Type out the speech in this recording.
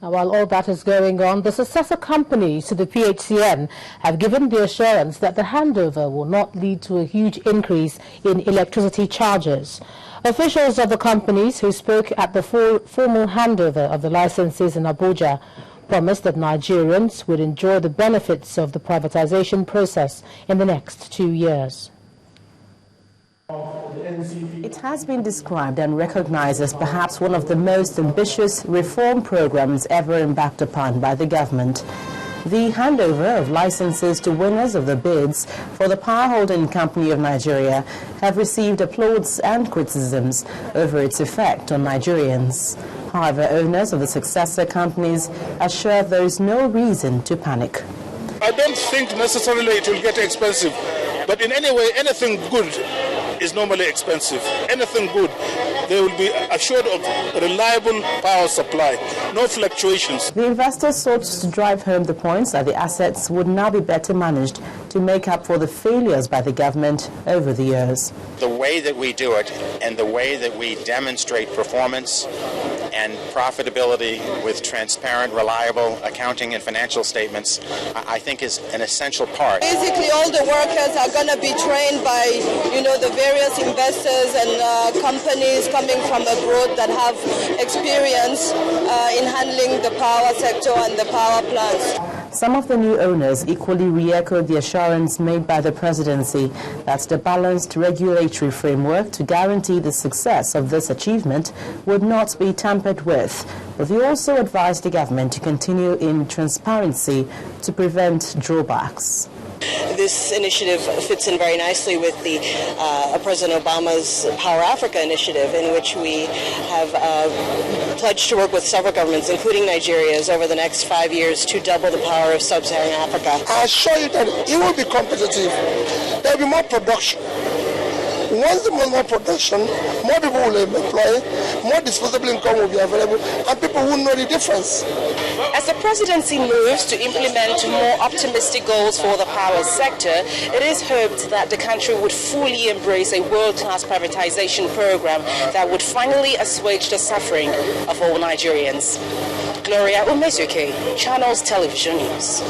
While all that is going on, the successor companies to the PHCN have given the assurance that the handover will not lead to a huge increase in electricity charges. Officials of the companies who spoke at the formal handover of the licenses in Abuja promised that Nigerians would enjoy the benefits of the privatization process in the next 2 years. It has been described and recognized as perhaps one of the most ambitious reform programs ever embarked upon by the government. The handover of licenses to winners of the bids for the power holding company of Nigeria have received applause and criticisms over its effect on Nigerians. However, owners of the successor companies assure there is no reason to panic. I don't think necessarily it will get expensive, but in any way, anything good is normally expensive. Anything good, they will be assured of reliable power supply, no fluctuations. The investors sought to drive home the points that the assets would now be better managed to make up for the failures by the government over the years. The way that we do it and the way that we demonstrate performance and profitability with transparent, reliable accounting and financial statements, I think is an essential part. Basically, all the workers are going to be trained by, the various investors and companies coming from abroad that have experience in handling the power sector and the power plants. Some of the new owners equally re-echoed the assurance made by the presidency that the balanced regulatory framework to guarantee the success of this achievement would not be tampered with. But they also advised the government to continue in transparency to prevent drawbacks. This initiative fits in very nicely with the President Obama's Power Africa initiative, in which we have pledged to work with several governments, including Nigeria's, over the next 5 years to double the power of sub-Saharan Africa. I assure you that it will be competitive. There will be more production. Once there is more production, more people will employ, more disposable income will be available, and people will know the difference. As the presidency moves to implement more optimistic goals for the power sector, it is hoped that the country would fully embrace a world-class privatization program that would finally assuage the suffering of all Nigerians. Gloria Umezuke, Channels Television News.